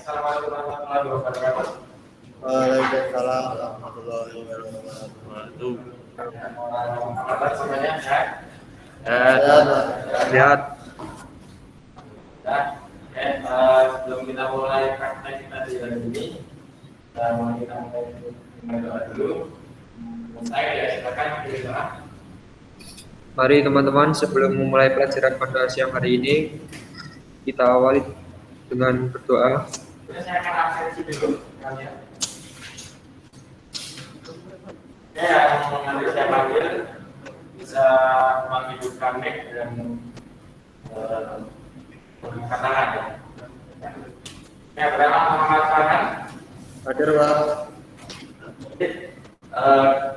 Assalamualaikum warahmatullahi wabarakatuh. Waalaikumsalam warahmatullahi wabarakatuh. Kabar semuanya sehat? Lihat. Sebelum kita mulai praktek kita di hari ini, kita mulai doa dulu. Saya ya, silakan pilih doa. Mari teman-teman, sebelum memulai pelajaran pada siang hari ini, kita awali dengan berdoa. Saya akan absensi dulu kalian. Yang mengambil saya panggil bisa menghidupkan mic dan mengangkat tangan ya. Yang pertama Muhammad Farhan. Hadir Pak.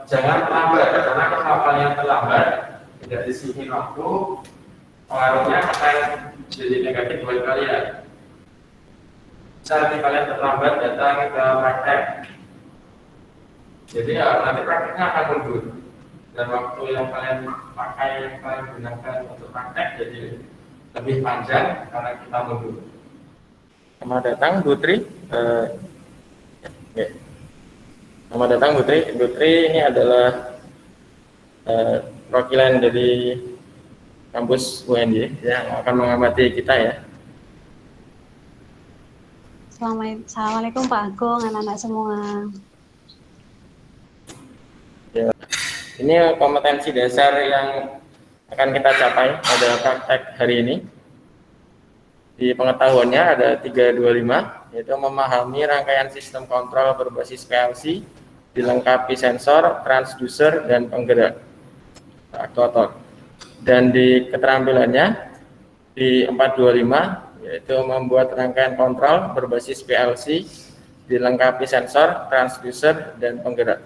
Jangan terlambat karena kalau kalian terlambat tidak disini waktu, pengaruhnya akan jadi negatif buat kalian. Saat kalian terlambat datang ke praktek, jadi nanti prakteknya akan mundur dan waktu yang kalian pakai, yang kalian gunakan untuk praktek jadi lebih panjang karena kita mundur. Selamat datang Putri. Selamat datang Putri. Putri ini adalah perwakilan dari kampus UNY yang akan mengamati kita ya. Assalamualaikum Pak Agung, anak-anak semua. Ya. Ini kompetensi dasar yang akan kita capai pada praktek hari ini. Di pengetahuannya ada 325, yaitu memahami rangkaian sistem kontrol berbasis PLC, dilengkapi sensor, transducer, dan penggerak aktuator. Dan di keterampilannya di 425, yaitu membuat rangkaian kontrol berbasis PLC, dilengkapi sensor, transducer, dan penggerak.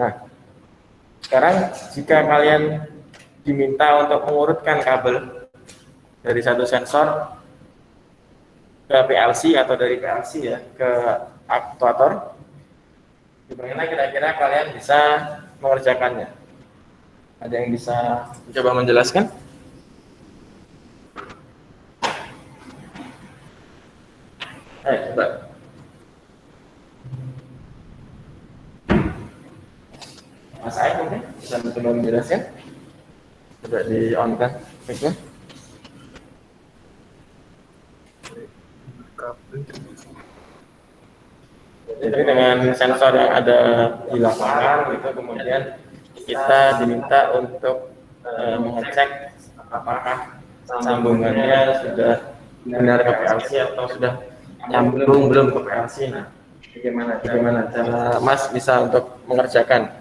Nah, sekarang jika kalian diminta untuk mengurutkan kabel dari satu sensor ke PLC atau dari PLC ya ke aktuator, bagaimana kira-kira kalian bisa mengerjakannya? Ada yang bisa mencoba menjelaskan? Coba. Mas Aik mungkin bisa mencoba menjelaskan? Coba di-on-kan mic-nya. Jadi dengan sensor yang ada di lapangan gitu, kemudian kita diminta untuk mengecek apakah sambungannya sudah benar ke PLC atau sudah nyambung belum ke PLC. Nah, bagaimana cara Mas bisa untuk mengerjakan?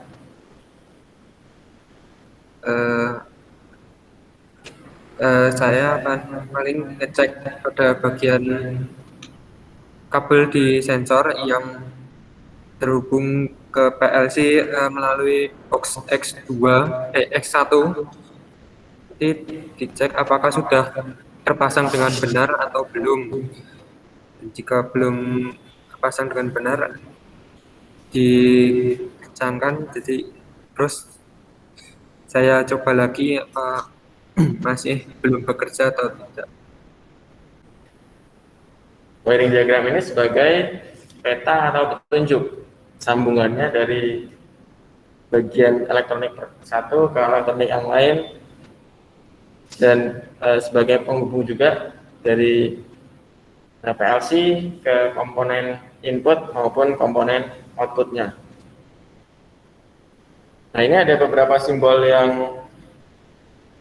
Saya akan paling ngecek pada bagian kabel di sensor yang terhubung ke PLC melalui box X1. Jadi dicek apakah sudah terpasang dengan benar atau belum. Jika belum terpasang dengan benar, dikencangkan. Jadi terus saya coba lagi apa masih belum bekerja atau tidak. Wiring diagram ini sebagai peta atau petunjuk sambungannya dari bagian elektronik satu ke elektronik yang lain, dan sebagai penghubung juga dari PLC ke komponen input maupun komponen outputnya. Nah, ini ada beberapa simbol yang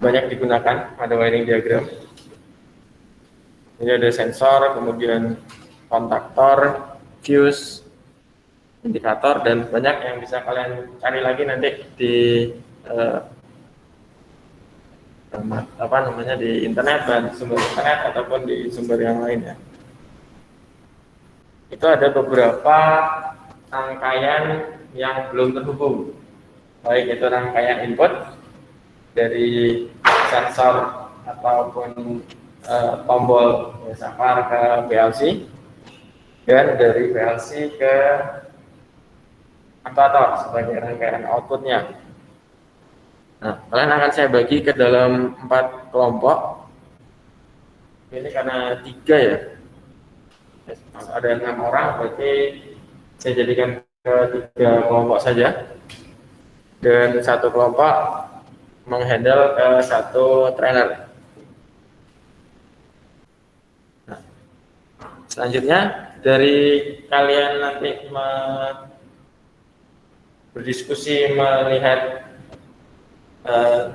banyak digunakan pada wiring diagram. Ini ada sensor, kemudian kontaktor, fuse, indikator, dan banyak yang bisa kalian cari lagi nanti di di internet dan sumber internet ataupun di sumber yang lainnya. Itu ada beberapa rangkaian yang belum terhubung, baik itu rangkaian input dari sensor ataupun tombol SAPAR ke PLC, dan dari PLC ke aktuator sebagai rangkaian outputnya. Nah, kalian akan saya bagi ke dalam 4 kelompok. Ini karena 3 ya. Ada 6 orang, berarti saya jadikan ke 3 kelompok saja, dan satu kelompok menghandle satu trainer. Nah, selanjutnya dari kalian nanti berdiskusi melihat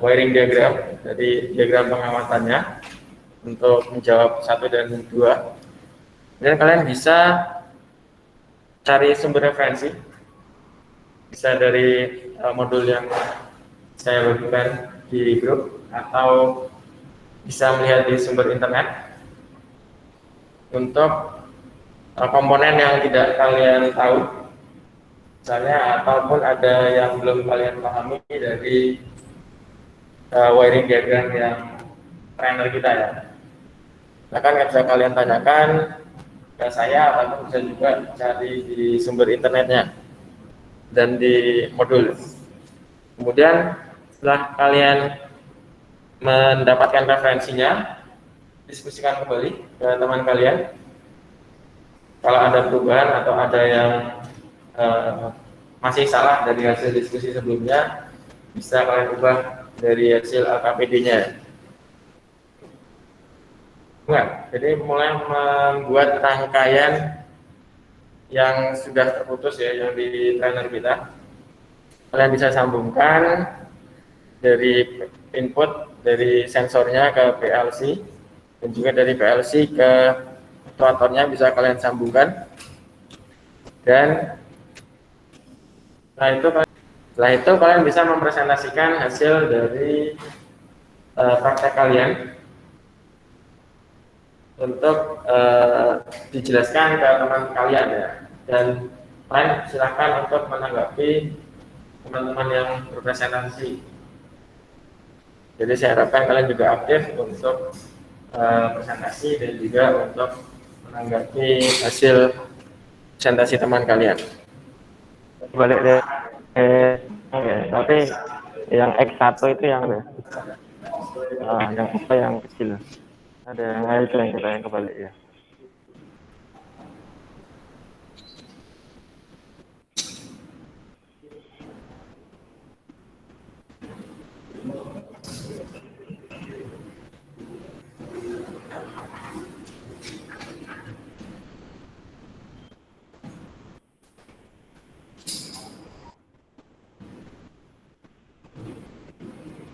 wiring diagram, jadi diagram pengamatannya untuk menjawab 1 dan 2. Dan kalian bisa cari sumber referensi, bisa dari modul yang saya bagikan di grup, atau bisa melihat di sumber internet untuk komponen yang tidak kalian tahu, misalnya, ataupun ada yang belum kalian pahami dari wiring diagram yang trainer kita ya. Bahkan bisa kalian tanyakan ke saya, ataupun bisa juga cari di sumber internetnya dan di modul. Kemudian setelah kalian mendapatkan referensinya, diskusikan kembali ke teman kalian. Kalau ada perubahan atau ada yang masih salah dari hasil diskusi sebelumnya, bisa kalian ubah dari hasil LKPD-nya. Jadi mulai membuat rangkaian yang sudah terputus ya, yang di trainer kita, kalian bisa sambungkan dari input dari sensornya ke PLC, dan juga dari PLC ke aktuatornya bisa kalian sambungkan. Dan setelah itu kalian bisa mempresentasikan hasil dari praktek kalian untuk dijelaskan ke teman kalian ya. Dan kalian silakan untuk menanggapi teman-teman yang berpresentasi. Jadi saya harapkan kalian juga aktif untuk presentasi dan juga untuk menanggapi hasil presentasi teman kalian. Balik deh, tapi yang X1 itu yang apa yang kecil, ada yang lain itu yang kita yang kebalik ya.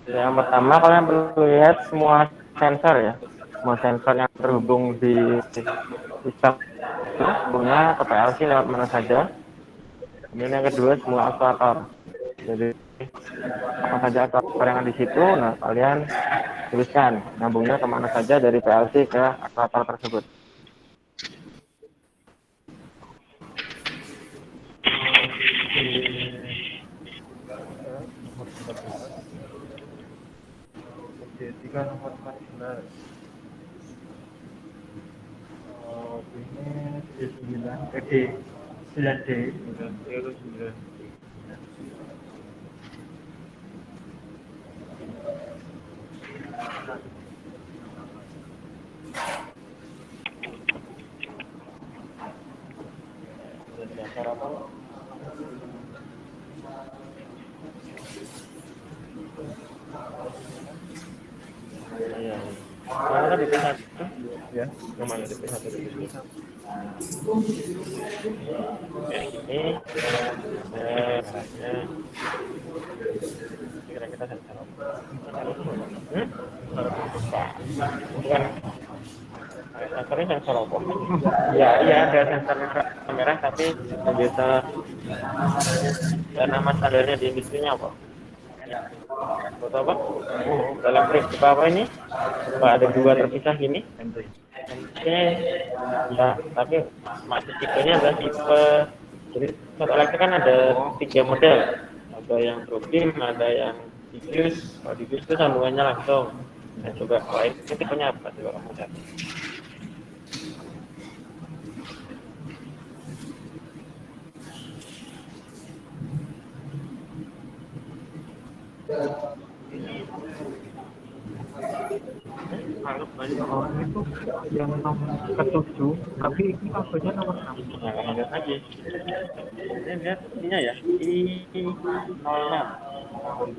Yang pertama kalian perlu lihat semua sensor ya, semua sensor yang terhubung di sistem hubungnya ke PLC lewat mana saja. Kemudian yang kedua semua aktuator. Jadi apa saja aktuator yang ada di situ, nah kalian tuliskan nyambungnya kemana saja dari PLC ke aktuator tersebut. Tiga nomor 14. Ini D9, D9D, 9. Dasar apa? Iya. Mana di P1? Ya, yang mana di P1 di sini? Kayak gini. Kira-kira sensor apa? Bukan. Sensornya sensor apa? Ya, iya ada sensor kamera, tapi biasa nama standarnya di industrinya apa? Foto apa? Dalam trip apa ini? Apa ada 2 terpisah gini? Oke. Ya, tapi masih tipenya adalah tipe. Jadi satu elektrik kan ada 3 model. Ada yang Probeam, ada yang diffuse. Kalau diffuse itu sambungannya langsung. Nah, coba kalau ini tipenya apa? Coba kamu lihat. kalau banyak orang itu yang nomor ketujuh, tapi ini kabelnya nomor 6. Nah, kamu lihat lagi. Ini lihat ininya ya, I06. Oh,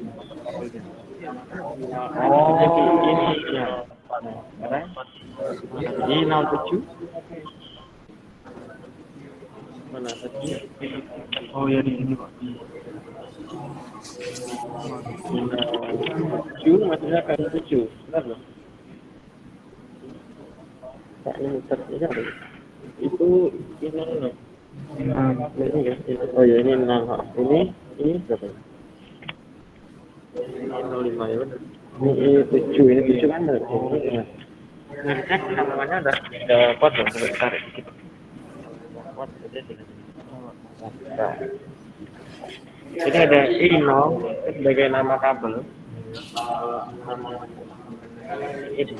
ini ya. Sekarang I07. Mana tadi? Oh ya di sini Pak. I07 maksudnya kan 7, benar loh. Pak ini muter ini apa? Itu ini loh. Ini ya. Oh ya ini 0. Ini berapa? Ini 05 ya benar. Ini 7 kan benar. Ini ya. Ngecek namanya ada pot dong, coba tarik dikit. Pot ada di sini. Nah. Ini ada I0 sebagai nama kabel. Nama ini.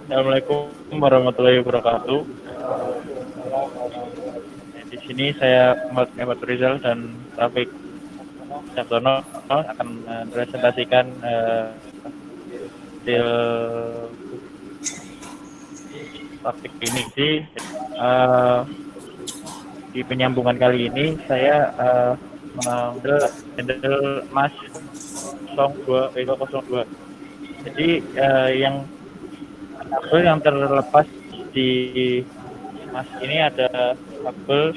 Assalamualaikum warahmatullahi wabarakatuh. Di sini saya Muhammad Rizal dan Taufik Sabtono akan mempresentasikan hasil praktik ini di penyambungan kali ini saya mengambil handle Mas 02. Jadi yang kabel yang terlepas di Mas ini ada kabel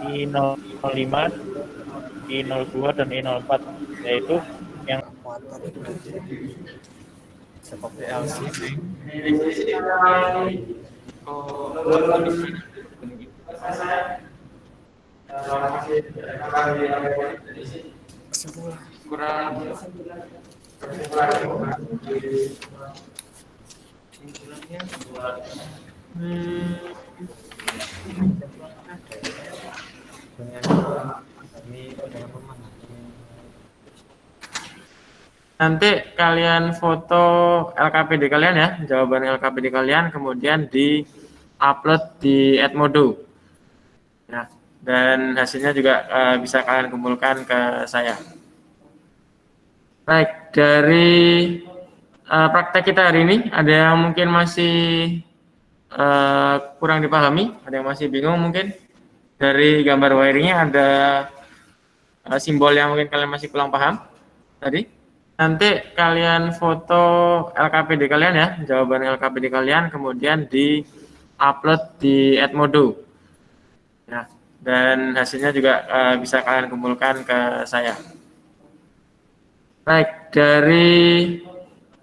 I05, I02 dan I04, yaitu yang seperti LC. Nanti kalian foto LKPD kalian ya, jawaban LKPD kalian, kemudian di-upload di Edmodo. Ya, dan hasilnya juga bisa kalian kumpulkan ke saya. Baik, dari praktek kita hari ini, ada yang mungkin masih kurang dipahami, ada yang masih bingung mungkin. Dari gambar wiringnya ada simbol yang mungkin kalian masih kurang paham tadi. Nanti kalian foto LKPD kalian ya, jawaban LKPD kalian, kemudian di-upload di Edmodo. Ya, dan hasilnya juga bisa kalian kumpulkan ke saya. Baik, dari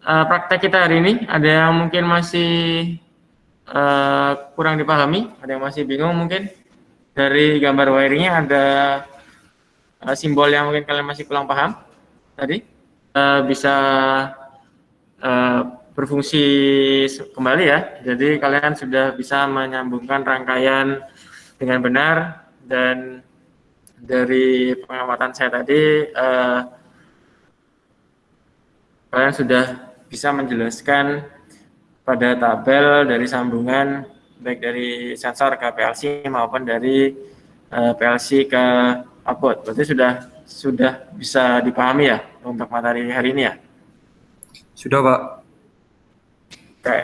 praktek kita hari ini, ada yang mungkin masih kurang dipahami, ada yang masih bingung mungkin. Dari gambar wiringnya ada simbol yang mungkin kalian masih kurang paham tadi. Bisa berfungsi kembali ya. Jadi kalian sudah bisa menyambungkan rangkaian dengan benar, dan dari pengamatan saya tadi kalian sudah bisa menjelaskan pada tabel dari sambungan baik dari sensor ke PLC maupun dari PLC ke output. Berarti sudah bisa dipahami ya untuk materi hari ini ya? Sudah, Pak. Oke.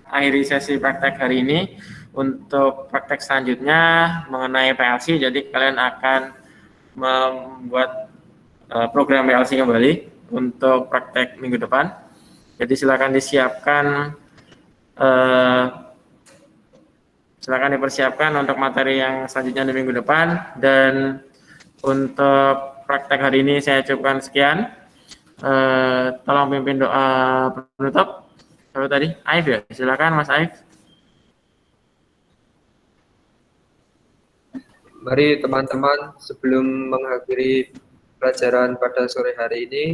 Akhiri sesi praktek hari ini. Untuk praktek selanjutnya mengenai PLC, jadi kalian akan membuat program PLC kembali untuk praktek minggu depan. Jadi silakan dipersiapkan untuk materi yang selanjutnya di minggu depan. Dan untuk praktek hari ini saya cukupkan sekian. Tolong pimpin doa penutup. Lalu tadi Aif ya, silakan Mas Aif. Mari teman-teman, sebelum mengakhiri pelajaran pada sore hari ini,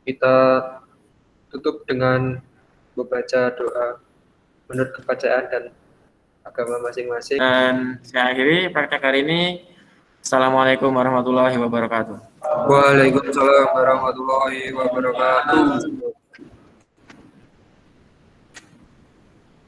kita tutup dengan membaca doa menurut kepercayaan dan agama masing-masing. Dan saya akhiri praktek hari ini. Assalamualaikum warahmatullahi wabarakatuh. Waalaikumsalam warahmatullahi wabarakatuh.